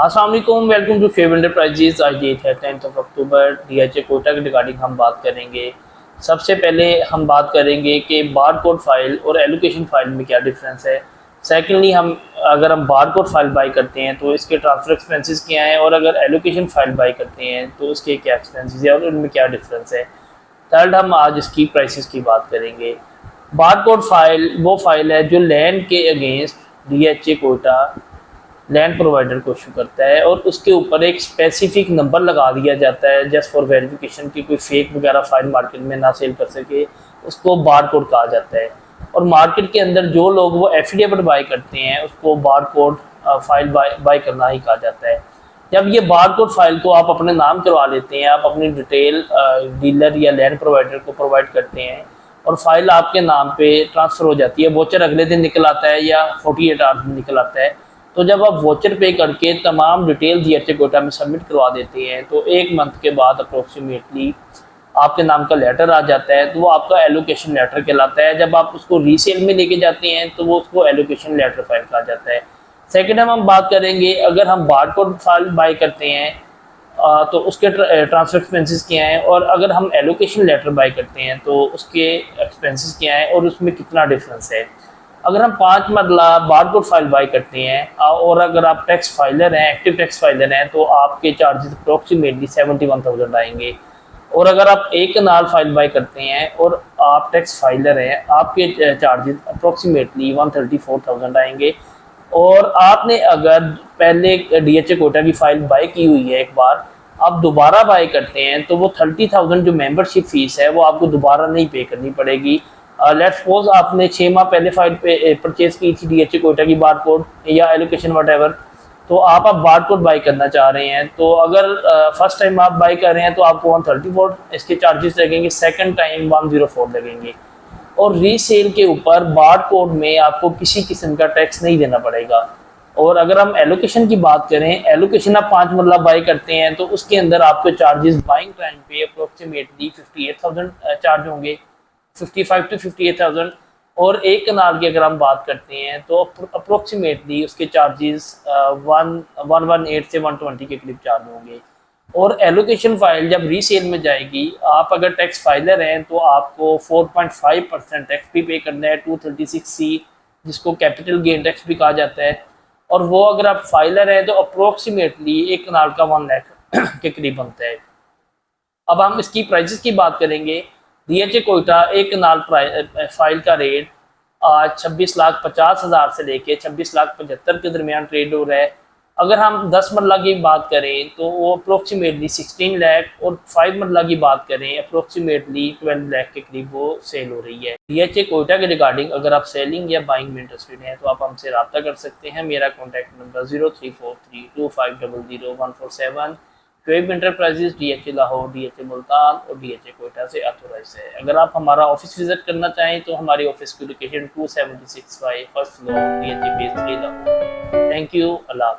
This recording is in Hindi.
अस्सलाम वालेकुम, वेलकम टू फेव एंटरप्राइजेज। आज डेट है 10 अक्टूबर। डीएचए कोटा के रिगार्डिंग हम बात करेंगे। सबसे पहले हम बात करेंगे कि बार कोड फाइल और एलोकेशन फाइल में क्या डिफरेंस है। सेकेंडली अगर हम बार कोड फाइल बाई करते हैं तो इसके ट्रांसफ़र एक्सपेंसेस क्या हैं, और अगर एलोकेशन फाइल बाई करते हैं तो उसके क्या एक्सपेंसेस हैं और उनमें क्या डिफरेंस है। थर्ड, हम आज इसकी प्राइसेस की बात करेंगे। बार कोड फाइल वो फाइल है जो लैंड के against DHA quota land provider को इशू करता है, और उसके ऊपर एक स्पेसिफिक नंबर लगा दिया जाता है जस्ट फॉर वेरिफिकेशन की कोई फेक वगैरह फाइल मार्केट में ना सेल कर सके। उसको बार कोड कहा जाता है। और मार्केट के अंदर जो लोग वो एफिडेविट बाई करते हैं उसको बार कोड फाइल बाई करना ही कहा जाता है। जब ये बार कोड फाइल को आप अपने नाम करवा लेते हैं, आप अपनी डिटेल डीलर या लैंड प्रोवाइडर को प्रोवाइड करते हैं और फाइल आपके नाम पे ट्रांसफ़र हो जाती है। वोचर अगले दिन निकल आता है या 48 आवर्स में निकल आता है। तो जब आप वोचर पे करके तमाम डिटेल डीएचए कोटा में सबमिट करवा देते हैं तो एक मंथ के बाद अप्रोक्सीमेटली आपके नाम का लेटर आ जाता है, तो वो आपका एलोकेशन लेटर कहलाता है। जब आप उसको रीसेल में लेके जाते हैं तो वो उसको एलोकेशन लेटर फाइल कहा जाता है। सेकेंड, हम बात करेंगे अगर हम बार कोड फाइल बाई करते हैं तो उसके ट्रांसफर एक्सपेंसेस क्या हैं, और अगर हम एलोकेशन लेटर बाई करते हैं तो उसके एक्सपेंसेस क्या हैं और उसमें कितना डिफरेंस है। अगर हम 5 मरला बारकोड फाइल बाई करते हैं और अगर आप टैक्स फाइलर हैं, एक्टिव टैक्स फाइलर हैं, तो आपके चार्जेस अप्रोक्सीमेटली 71,000 आएंगे। और अगर आप एक कनाल फाइल बाई करते हैं और आप टैक्स फाइलर हैं, आपके चार्जेस अप्रोक्सीमेटली 134,000 आएंगे। और आपने अगर पहले डीएचए कोटा की फाइल बाई की हुई है एक बार, आप दोबारा बाई करते हैं तो वो 30,000 जो मेंबरशिप फीस है वो आपको दोबारा नहीं पे करनी पड़ेगी। लेट्स सपोज आपने 6 माह पहले फाइल पे परचेज की थी डीएचए कोटा की बार कोड या एलोकेशन वट, तो आप बार कोड बाई करना चाह रहे हैं, तो अगर फर्स्ट टाइम आप बाई कर रहे हैं तो आपको 134 इसके चार्जेस लगेंगे, सेकंड टाइम 104 लगेंगे। और रीसेल के ऊपर बार कोड में आपको किसी किस्म का टैक्स नहीं देना पड़ेगा। और अगर हम एलोकेशन की बात करें, एलोकेशन आप 5 मरला बाई करते हैं तो उसके अंदर आपके चार्जेस बाइंग टाइम पे अप्रोक्सीमेटली 58,000 चार्ज होंगे, 55 to 58,000। और एक कनाल की अगर हम बात करते हैं तो अप्रोक्सीमेटली उसके चार्जेस 118 से 120 के करीब चार्ज होंगे। और एलोकेशन फाइल जब रीसेल में जाएगी, आप अगर टैक्स फाइलर हैं तो आपको 4.5% टैक्स भी पे करना है, 236C, जिसको कैपिटल गेन टैक्स भी कहा जाता है। और वो अगर आप फाइलर हैं तो अप्रोक्सीमेटली एक कनाल का 1 लाख के करीब बनता है। अब हम इसकी प्राइसेस की बात करेंगे। डीएचए कोटा एक कनाल फाइल का रेट आज 26,50,000 से लेके 26,75,000 के दरमियान ट्रेड हो रहा है। अगर हम 10 मरला की बात करें तो वो अप्रोक्सीमेटली 16 लाख, और 5 मरला की बात करें अप्रोक्सीमेटली 12 लाख के करीब वो सेल हो रही है। डीएचए कोटा के रिगार्डिंग अगर आप सेलिंग या बाइंग में इंटरेस्टेड हैं तो आप हमसे रब्ता कर सकते हैं। मेरा contact number 034325000147। Feb enterprises, DHA Lahore, DHA Multan और डीएचए कोटा से ऑथोराइज है। अगर आप हमारा ऑफिस विजिट करना चाहें तो हमारी ऑफिस की location 276 first floor, DHA phase 3 Lahore. Thank you. Allah.